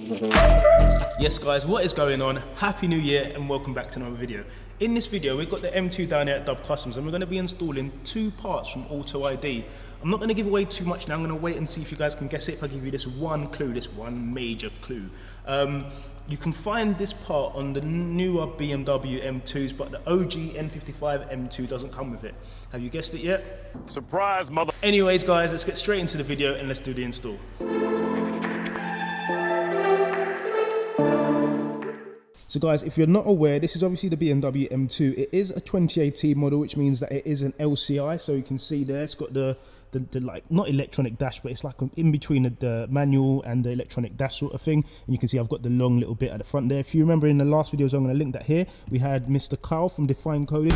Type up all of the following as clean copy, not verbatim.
Yes guys, what is going on? Happy New Year and welcome back to another video. In this video we've got the M2 down here at Dub Customs and we're going to be installing two parts from AutoID. I'm not going to give away too much now, I'm going to wait and see if you guys can guess it if I give you this one clue, this one major clue. You can find this part on the newer BMW M2s, but the OG N55 M2 doesn't come with it. Have you guessed it yet? Surprise, mother. Anyways guys, let's get straight into the video and let's do the install. So guys, if you're not aware, this is obviously the BMW M2. It is a 2018 model, which means that it is an LCI. So you can see there, it's got the like, not electronic dash, but it's like in between the manual and the electronic dash sort of thing. And you can see I've got the long little bit at the front there. If you remember in the last videos, I'm going to link that here. We had Mr. Carl from Define Coding.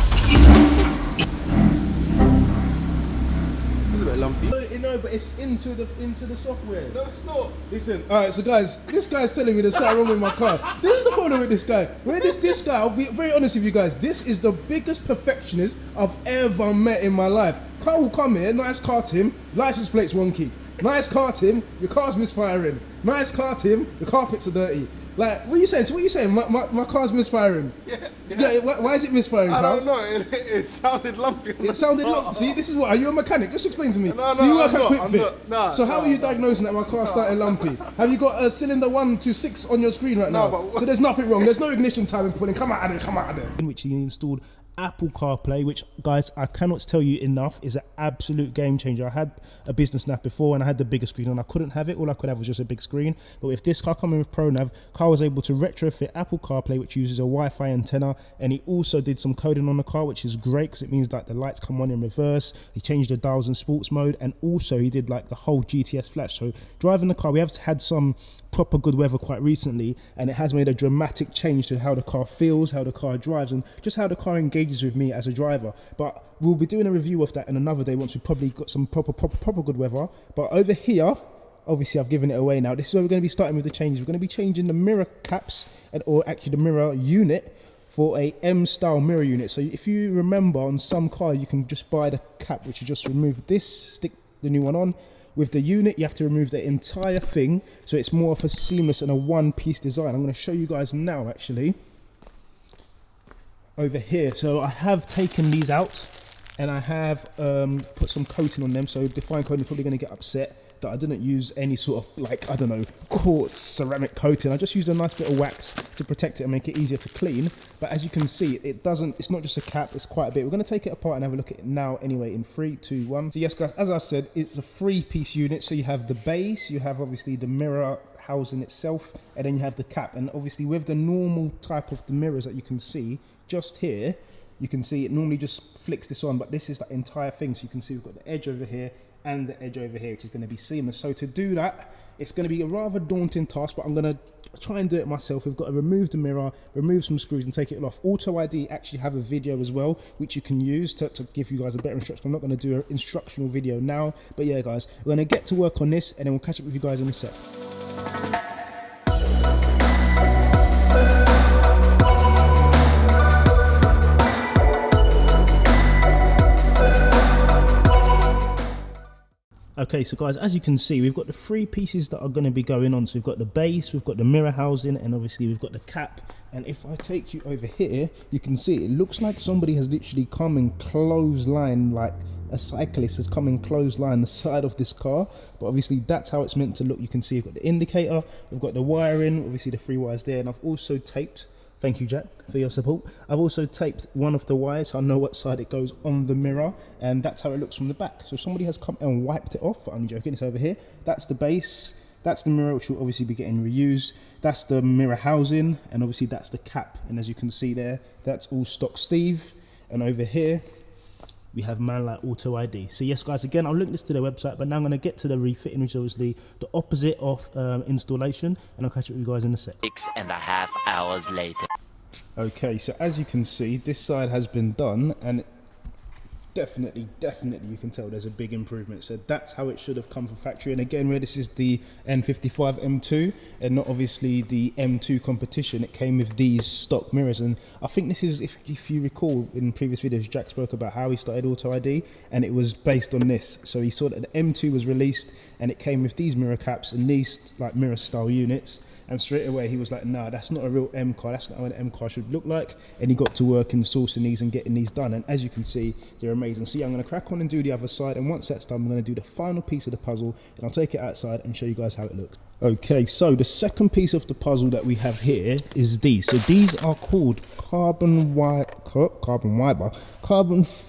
It's a bit lumpy. No, but it's into the software. No, it's not. Listen, alright, so guys, this guy's telling me there's something wrong with my car. This is the problem with this guy. This guy, I'll be very honest with you guys, this is the biggest perfectionist I've ever met in my life. Car will come here, nice car to him, license plate's wonky. Nice car to him, your car's misfiring. Nice car to him, the carpets are dirty. Like, what are you saying? So what are you saying? My car's misfiring. Yeah. Why is it misfiring, I Carl? don't know. It sounded lumpy. It sounded lumpy. See, this is what. Are you a mechanic? Just explain to me. No, Do you work I'm at not, Quick Fit? So how are you diagnosing that my car started lumpy? Have you got a cylinder 1 to 6 on your screen right now? but So there's nothing wrong. There's no ignition time in pulling. Come out of there. In which he installed Apple CarPlay, which guys, I cannot tell you enough, is an absolute game changer. I had a business nav before and I had the bigger screen and I couldn't have it. All I could have was just a big screen. But with this car coming with ProNav, car was able to retrofit Apple CarPlay, which uses a Wi-Fi antenna, and he also did some coding on the car, which is great because it means that the lights come on in reverse. He changed the dials in sports mode, and also he did like the whole GTS flash. So driving the car, we have had some proper good weather quite recently, and it has made a dramatic change to how the car feels, how the car drives, and just how the car engages with me as a driver. But we'll be doing a review of that in another day once we've probably got some proper good weather. But over here, obviously I've given it away now, this is where we're going to be starting with the changes. We're going to be changing the mirror caps, or actually the mirror unit, for a M style mirror unit. So if you remember, on some cars you can just buy the cap, which you just remove this, stick the new one on. With the unit, you have to remove the entire thing, so it's more of a seamless and a one-piece design. I'm going to show you guys now, actually, over here. So I have taken these out, and I have put some coating on them, so Define Coding is probably going to get upset that I didn't use any sort of, like, I don't know, quartz ceramic coating. I just used a nice bit of wax to protect it and make it easier to clean. But as you can see, it's not just a cap, it's quite a bit. We're going to take it apart and have a look at it now anyway in 3, 2, 1. So yes guys, as I said, it's a 3-piece unit. So you have the base, you have obviously the mirror housing itself, and then you have the cap. And obviously with the normal type of the mirrors that you can see just here, you can see it normally just flicks this on, but this is the entire thing. So you can see we've got the edge over here and the edge over here, which is going to be seamless. So to do that, it's going to be a rather daunting task, but I'm going to try and do it myself. We've got to remove the mirror, remove some screws and take it off. AutoID actually have a video as well, which you can use to give you guys a better instruction. I'm not going to do an instructional video now, but yeah guys, we're going to get to work on this and then we'll catch up with you guys in a sec. Okay, so guys, as you can see, we've got the 3 pieces that are going to be going on. So we've got the base, we've got the mirror housing, and obviously we've got the cap. And if I take you over here, you can see it looks like somebody has literally come and clothesline, like a cyclist has come and clothesline the side of this car. But obviously that's how it's meant to look. You can see we've got the indicator, we've got the wiring, obviously the 3 wires there, and I've also taped, thank you Jack for your support, I've also taped one of the wires so I know what side it goes on the mirror, and that's how it looks from the back. So somebody has come and wiped it off, but I'm joking, it's over here. That's the base, that's the mirror, which will obviously be getting reused, that's the mirror housing, and obviously that's the cap. And as you can see there, that's all stock Steve. And over here we have man like AutoID. So yes guys, again I'll link this to their website, but now I'm going to get to the refitting, which is obviously the opposite of installation, and I'll catch up with you guys in a sec. 6.5 hours later. Okay, so as you can see, this side has been done, and definitely you can tell there's a big improvement. So that's how it should have come from factory. And again, where this is the N55 M2 and not obviously the M2 competition, it came with these stock mirrors. And I think this is, if you recall in previous videos, Jack spoke about how he started AutoID, and it was based on this. So he saw that the M2 was released and it came with these mirror caps and these like mirror style units, and straight away he was like, nah, that's not a real M car, that's not what an M car should look like. And he got to work in sourcing these and getting these done, and as you can see, they're amazing. So yeah, I'm going to crack on and do the other side, and once that's done, I'm going to do the final piece of the puzzle, and I'll take it outside and show you guys how it looks. Okay, so the second piece of the puzzle that we have here is these. So these are called carbon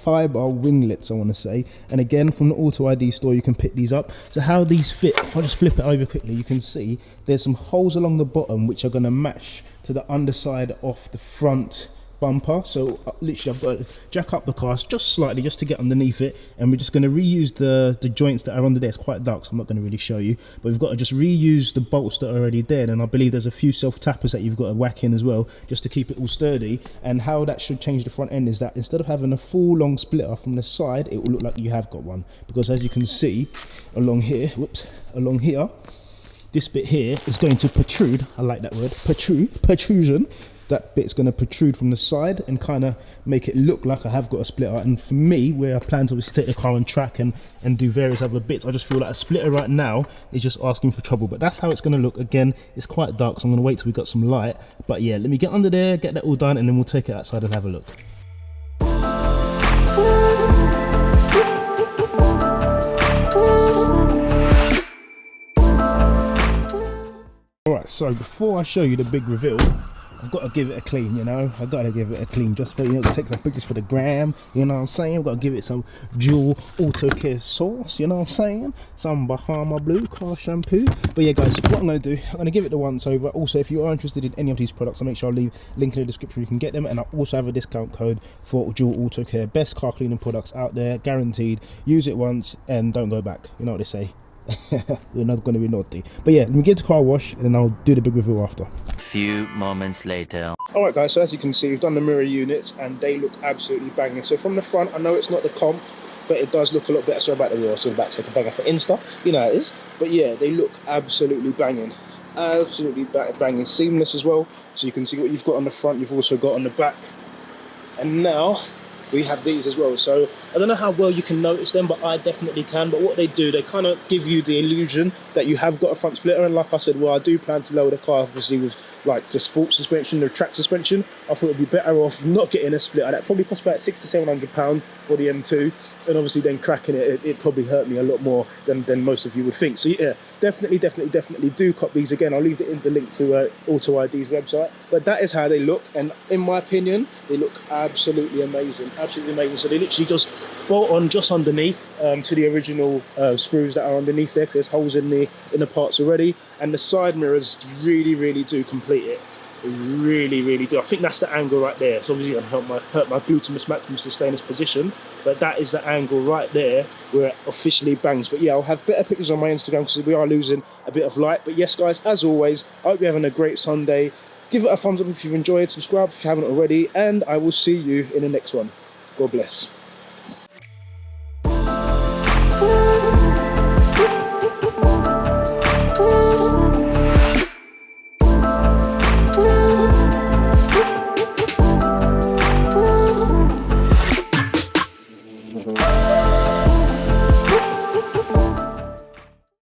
fiber winglets, I want to say. And again, from the AutoID store, you can pick these up. So how these fit, if I just flip it over quickly, you can see there's some holes along the bottom which are going to match to the underside of the front bumper. So literally I've got to jack up the car just slightly just to get underneath it, and we're just going to reuse the joints that are under there. It's quite dark, so I'm not going to really show you, but we've got to just reuse the bolts that are already there. And I believe there's a few self tappers that you've got to whack in as well, just to keep it all sturdy. And how that should change the front end is that instead of having a full long splitter from the side, it will look like you have got one, because as you can see along here, along here, this bit here is going to protrude. I like that word, protrusion. That bit's going to protrude from the side and kind of make it look like I have got a splitter. And for me, where I plan to obviously take the car on track and do various other bits, I just feel like a splitter right now is just asking for trouble. But that's how it's going to look. Again, it's quite dark, so I'm going to wait till we got some light. But yeah, let me get under there, get that all done, and then we'll take it outside and have a look. Alright, so before I show you the big reveal, I've got to give it a clean, you know. I've got to give it a clean just for, you know, take some pictures for the gram, you know what I'm saying. I've got to give it some dual auto care sauce, you know what I'm saying. Some Bahama Blue car shampoo. But yeah guys, what I'm going to do, I'm going to give it the once over. Also, if you are interested in any of these products, I'll make sure I'll leave a link in the description where you can get them. And I also have a discount code for dual auto care. Best car cleaning products out there, guaranteed. Use it once and don't go back, you know what they say. We're not going to be naughty. But yeah, let me get the car wash and then I'll do the big review after. Few moments later. Alright guys, so as you can see, we've done the mirror units and they look absolutely banging. So from the front, I know it's not the comp, but it does look a lot better. Sorry about the wheel, so I'm about to take a banger for Insta, you know how it is. But yeah, they look absolutely banging. Absolutely banging. Seamless as well. So you can see what you've got on the front, you've also got on the back. And now we have these as well. So I don't know how well you can notice them, but I definitely can. But what they do, they kind of give you the illusion that you have got a front splitter. And like I said, well, I do plan to lower the car obviously with like the sports suspension, the track suspension. I thought it'd be better off not getting a splitter. That probably cost about £600 to £700 for the M2, and obviously then cracking it probably hurt me a lot more than most of you would think. So yeah, definitely do cop these. Again, I'll leave the link to AutoID's website. But that is how they look, and in my opinion, they look absolutely amazing. Absolutely amazing. So they literally just bolt on just underneath to the original screws that are underneath there, because there's holes in the parts already. And the side mirrors really do complete it. Really do. I think that's the angle right there. It's obviously going to hurt my gluteus maximus to stay in this position, but that is the angle right there where it officially bangs. But yeah, I'll have better pictures on my Instagram because we are losing a bit of light. But yes guys, as always, I hope you're having a great Sunday. Give it a thumbs up if you've enjoyed, subscribe if you haven't already, and I will see you in the next one. God bless.